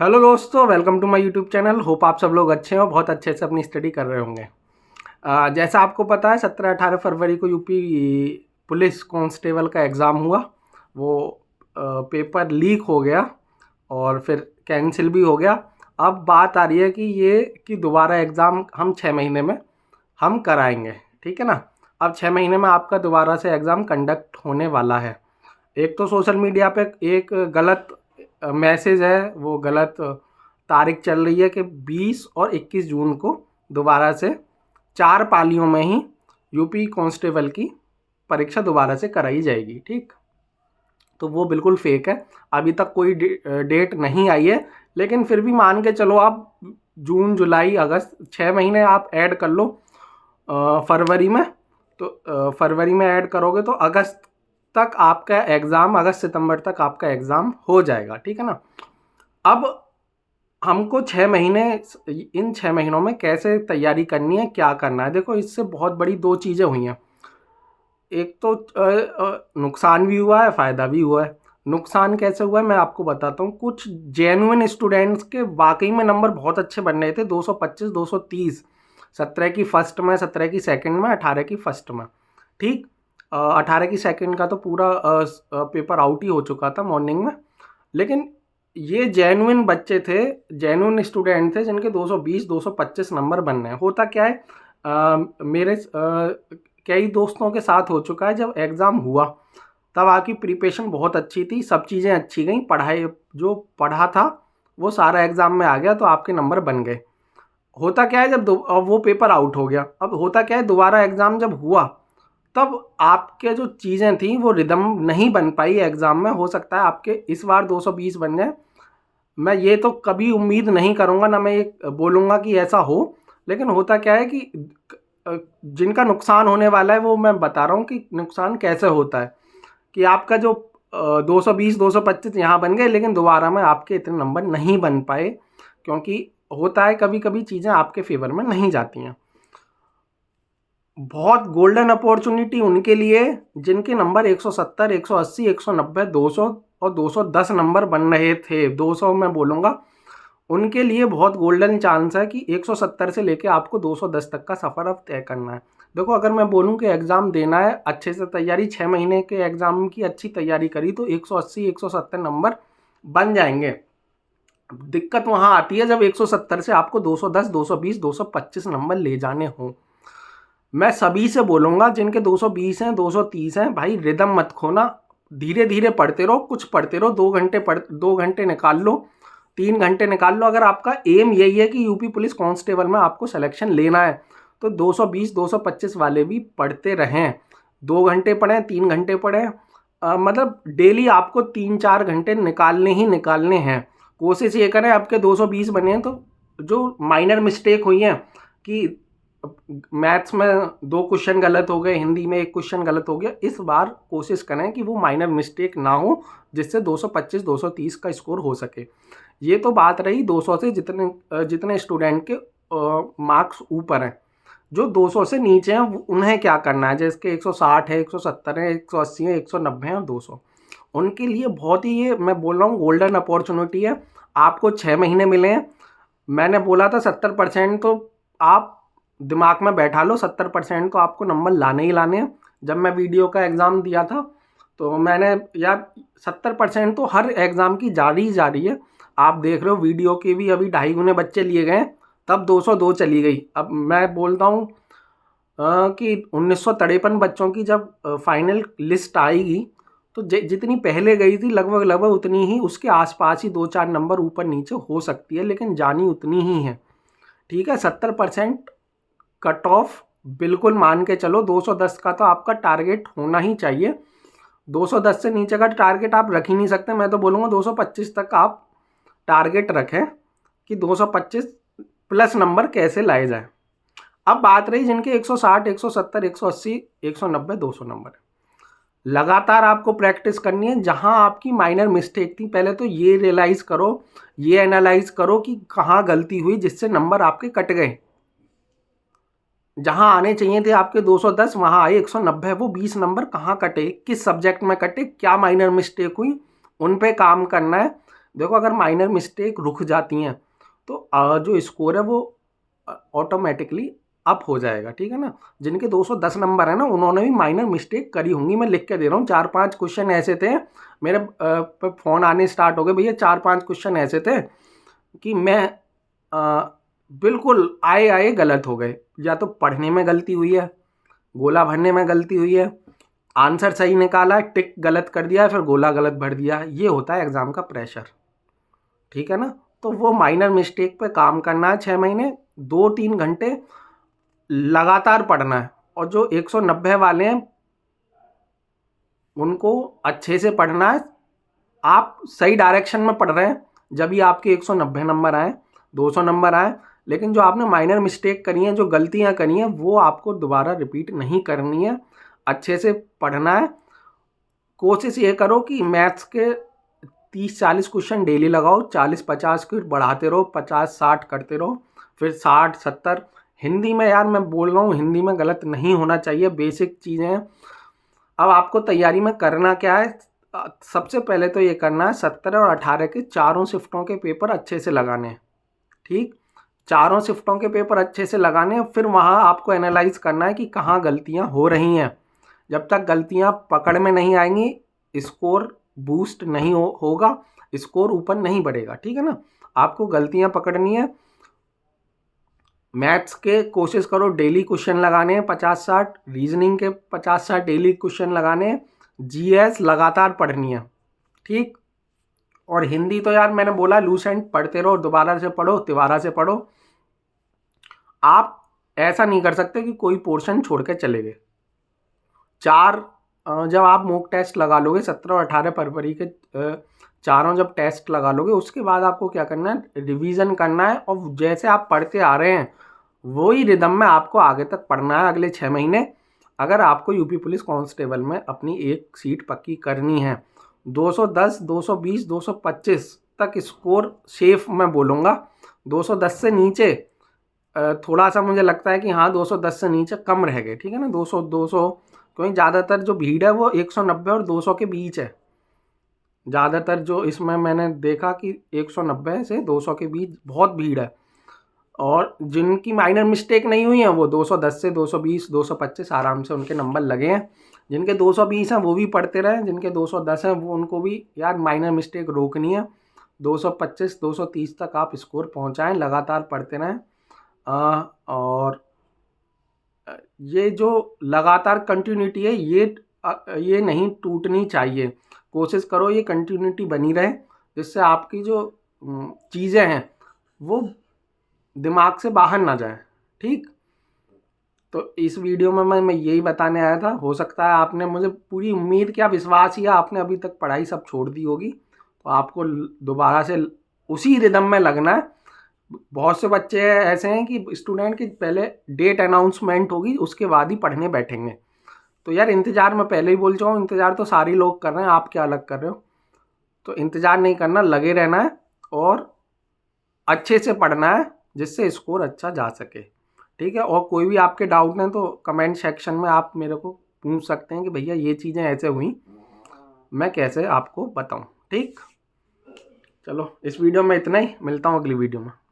Hello दोस्तों, welcome to my YouTube channel. Hope आप सब लोग अच्छे हो, बहुत अच्छे से अपनी स्टडी कर रहे होंगे। जैसा आपको पता है 17-18 फरवरी को यूपी पुलिस कांस्टेबल का एग्ज़ाम हुआ। वो पेपर लीक हो गया और फिर कैंसिल भी हो गया। अब बात आ रही है कि दोबारा एग्ज़ाम हम 6 महीने में हम कराएंगे, ठीक है ना। अब 6 महीने में आपका दोबारा से एग्ज़ाम कंडक्ट होने वाला है। एक तो सोशल मीडिया पे एक गलत मैसेज है, वो गलत तारीख चल रही है कि 20 और 21 जून को दोबारा से 4 पालियों में ही यूपी कांस्टेबल की परीक्षा दोबारा से कराई जाएगी, ठीक। तो वो बिल्कुल फेक है। अभी तक कोई डेट नहीं आई है, लेकिन फिर भी मान के चलो आप जून जुलाई अगस्त 6 महीने आप ऐड कर लो फरवरी में। तो फरवरी में ऐड करोगे तो अगस्त तक आपका एग्ज़ाम, अगस्त सितंबर तक आपका एग्ज़ाम हो जाएगा, ठीक है ना। अब हमको 6 महीने, इन 6 महीनों में कैसे तैयारी करनी है, क्या करना है। देखो, इससे बहुत बड़ी 2 चीज़ें हुई हैं। एक तो नुकसान भी हुआ है, फ़ायदा भी हुआ है। नुकसान कैसे हुआ है मैं आपको बताता हूँ। कुछ जेन्युइन स्टूडेंट्स के वाकई में नंबर बहुत अच्छे बन रहे थे, 225 230, 17 की फर्स्ट में, 17 की सेकंड में, 18 की फर्स्ट में, ठीक। 18 की सेकंड का तो पूरा पेपर आउट ही हो चुका था मॉर्निंग में। लेकिन ये जेन्युइन बच्चे थे, जेन्युइन स्टूडेंट थे, जिनके 220 225 नंबर बन रहे हैं। होता क्या है, मेरे कई दोस्तों के साथ हो चुका है, जब एग्ज़ाम हुआ तब आपकी प्रिपरेशन बहुत अच्छी थी, सब चीज़ें अच्छी गई, पढ़ाई जो पढ़ा था वो सारा एग्ज़ाम में आ गया, तो आपके नंबर बन गए। होता क्या है, अब वो पेपर आउट हो गया। अब होता क्या है, दोबारा एग्ज़ाम जब हुआ तब आपके जो चीज़ें थी वो रिदम नहीं बन पाई एग्ज़ाम में। हो सकता है आपके इस बार 220 बन जाए। मैं ये तो कभी उम्मीद नहीं करूँगा, ना मैं ये बोलूँगा कि ऐसा हो। लेकिन होता क्या है कि जिनका नुकसान होने वाला है वो मैं बता रहा हूँ कि नुकसान कैसे होता है। कि आपका जो 220 225 यहाँ बन गए, लेकिन दोबारा में आपके इतने नंबर नहीं बन पाए, क्योंकि होता है कभी कभी चीज़ें आपके फेवर में नहीं जाती हैं। बहुत गोल्डन अपॉर्चुनिटी उनके लिए जिनके नंबर 170 180 190 200 और 210 नंबर बन रहे थे। 200 मैं बोलूँगा, उनके लिए बहुत गोल्डन चांस है कि 170 से लेके आपको 210 तक का सफ़र अब तय करना है। देखो, अगर मैं बोलूँ कि एग्ज़ाम देना है, अच्छे से तैयारी, 6 महीने के एग्ज़ाम की अच्छी तैयारी करी तो 180 170 नंबर बन जाएंगे। दिक्कत वहाँ आती है जब 170 से आपको 210 220 225 नंबर ले जाने हों। मैं सभी से बोलूँगा जिनके 220 हैं 230 हैं, भाई रिदम मत खोना, धीरे धीरे पढ़ते रहो, कुछ पढ़ते रहो, 2 घंटे निकाल लो, 3 घंटे निकाल लो। अगर आपका एम यही है कि यूपी पुलिस कांस्टेबल में आपको सिलेक्शन लेना है तो 220 225 वाले भी पढ़ते रहें। 2 घंटे पढ़ें, 3 घंटे पढ़ें, मतलब डेली आपको 3-4 घंटे निकालने ही निकालने हैं। कोशिश ये करें आपके 220 बने हैं तो जो माइनर मिस्टेक हुई हैं कि मैथ्स में 2 क्वेश्चन गलत हो गए, हिंदी में 1 क्वेश्चन गलत हो गया, इस बार कोशिश करें कि वो माइनर मिस्टेक ना हो, जिससे 225 230 का स्कोर हो सके। ये तो बात रही 200 से जितने स्टूडेंट के मार्क्स ऊपर हैं। जो 200 से नीचे हैं उन्हें क्या करना है, जिसके 160 है, 170 है, 180 है, 190 है और 200, उनके लिए बहुत ही, ये मैं बोल रहा हूँ, गोल्डन अपॉर्चुनिटी है। आपको 6 महीने मिले हैं। मैंने बोला था 70%, तो आप दिमाग में बैठा लो 70% तो आपको नंबर लाने ही लाने हैं। जब मैं वीडियो का एग्ज़ाम दिया था तो मैंने, यार 70% तो हर एग्ज़ाम की जा रही है। आप देख रहे हो वीडियो के भी अभी 2.5 गुने बच्चे लिए गए, तब 202 चली गई। अब मैं बोलता हूँ कि 1953 बच्चों की जब फाइनल लिस्ट आएगी तो जितनी पहले गई थी लगभग लगभग उतनी ही, उसके आसपास ही 2-4 नंबर ऊपर नीचे हो सकती है, लेकिन जानी उतनी ही है, ठीक है। 70% कट ऑफ बिल्कुल मान के चलो। 210 का तो आपका टारगेट होना ही चाहिए। 210 से नीचे का टारगेट आप रख ही नहीं सकते। मैं तो बोलूँगा 225 तक आप टारगेट रखें कि 225 प्लस नंबर कैसे लाए जाए। अब बात रही जिनके 160 170 180 190 200 नंबर, लगातार आपको प्रैक्टिस करनी है। जहां आपकी माइनर मिस्टेक थी, पहले तो ये रियलाइज़ करो, ये एनालाइज करो कि कहाँ गलती हुई जिससे नंबर आपके कट गए। जहां आने चाहिए थे आपके 210, वहां आए 190। वो 20 नंबर कहाँ कटे, किस सब्जेक्ट में कटे, क्या माइनर मिस्टेक हुई, उन पे काम करना है। देखो अगर माइनर मिस्टेक रुक जाती हैं तो जो स्कोर है वो ऑटोमेटिकली अप हो जाएगा, ठीक है ना। जिनके 210 नंबर है ना, उन्होंने भी माइनर मिस्टेक करी होंगी। मैं लिख के दे रहा हूँ, 4-5 क्वेश्चन ऐसे थे मेरे पे फ़ोन आने स्टार्ट हो गए, भैया 4-5 क्वेश्चन ऐसे थे कि मैं बिल्कुल आए गलत हो गए। या तो पढ़ने में गलती हुई है, गोला भरने में गलती हुई है, आंसर सही निकाला है, टिक गलत कर दिया है, फिर गोला गलत भर दिया है। ये होता है एग्ज़ाम का प्रेशर, ठीक है ना। तो वो माइनर मिस्टेक पे काम करना है 6 महीने, 2-3 घंटे लगातार पढ़ना है। और जो 190 वाले हैं उनको अच्छे से पढ़ना है। आप सही डायरेक्शन में पढ़ रहे हैं जब भी आपके 190 नंबर आए, 200 नंबर आए। लेकिन जो आपने माइनर मिस्टेक करी हैं, जो गलतियां करी हैं, वो आपको दोबारा रिपीट नहीं करनी है। अच्छे से पढ़ना है। कोशिश ये करो कि मैथ्स के 30-40 क्वेश्चन डेली लगाओ, 40-50 के बढ़ाते रहो, 50-60 करते रहो, फिर 60-70। हिंदी में यार मैं बोल रहा हूँ, हिंदी में गलत नहीं होना चाहिए, बेसिक चीज़ें हैं। अब आपको तैयारी में करना क्या है, सबसे पहले तो ये करना है 17 और 18 के चारों शिफ्टों के पेपर अच्छे से लगाने हैं, ठीक। चारों शिफ्टों के पेपर अच्छे से लगाने हैं, फिर वहाँ आपको एनालाइज करना है कि कहाँ गलतियाँ हो रही हैं। जब तक गलतियाँ पकड़ में नहीं आएंगी, स्कोर बूस्ट नहीं होगा, स्कोर ऊपर नहीं बढ़ेगा, ठीक है ना। आपको गलतियाँ पकड़नी है। मैथ्स के कोशिश करो डेली क्वेश्चन लगाने हैं 50-60, रीजनिंग के 50-60 डेली क्वेश्चन लगाने हैं, जीएस लगातार पढ़नी है, ठीक। और हिंदी तो यार मैंने बोला लूस एंड पढ़ते रहो, दोबारा से पढ़ो, तिबारा से पढ़ो। आप ऐसा नहीं कर सकते कि कोई पोर्शन छोड़ के चले गए। जब आप मॉक टेस्ट लगा लोगे 17 और 18 फरवरी के चारों जब टेस्ट लगा लोगे, उसके बाद आपको क्या करना है, रिवीजन करना है। और जैसे आप पढ़ते आ रहे हैं वही रिदम में आपको आगे तक पढ़ना है अगले 6 महीने। अगर आपको यूपी पुलिस कांस्टेबल में अपनी एक सीट पक्की करनी है, 210, 220, 225 तक स्कोर सेफ मैं बोलूँगा। 210 से नीचे थोड़ा सा मुझे लगता है कि हाँ 210 से नीचे कम रह गए, ठीक है ना। 200 क्योंकि ज़्यादातर जो भीड़ है वो 190 और 200 के बीच है। ज़्यादातर जो इसमें मैंने देखा कि 190 से 200 के बीच बहुत भीड़ है। और जिनकी माइनर मिस्टेक नहीं हुई है वो 210 से 220, 225 आराम से उनके नंबर लगे हैं। जिनके 220 हैं वो भी पढ़ते रहे, जिनके 210 हैं वो उनको भी यार माइनर मिस्टेक रोकनी है। 225, 230 तक आप स्कोर पहुंचाएं, लगातार पढ़ते रहें। और ये जो लगातार कंटिन्यूटी है ये नहीं टूटनी चाहिए। कोशिश करो ये कंटिन्यूटी बनी रहे, जिससे आपकी जो चीज़ें हैं वो दिमाग से बाहर ना जाए, ठीक। तो इस वीडियो में मैं यही बताने आया था। हो सकता है आपने, मुझे पूरी उम्मीद क्या विश्वास ही है, आपने अभी तक पढ़ाई सब छोड़ दी होगी, तो आपको दोबारा से उसी रिदम में लगना है। बहुत से बच्चे ऐसे हैं कि स्टूडेंट की पहले डेट अनाउंसमेंट होगी उसके बाद ही पढ़ने बैठेंगे। तो यार इंतज़ार, मैं पहले ही बोल चुका हूँ, इंतज़ार तो सारे लोग कर रहे हैं, आप क्या अलग कर रहे हो। तो इंतज़ार नहीं करना, लगे रहना है और अच्छे से पढ़ना है जिससे स्कोर अच्छा जा सके, ठीक है। और कोई भी आपके डाउट हैं तो कमेंट सेक्शन में आप मेरे को पूछ सकते हैं कि भैया ये चीज़ें ऐसे हुई, मैं कैसे आपको बताऊं, ठीक। चलो इस वीडियो में इतना ही, मिलता हूँ अगली वीडियो में।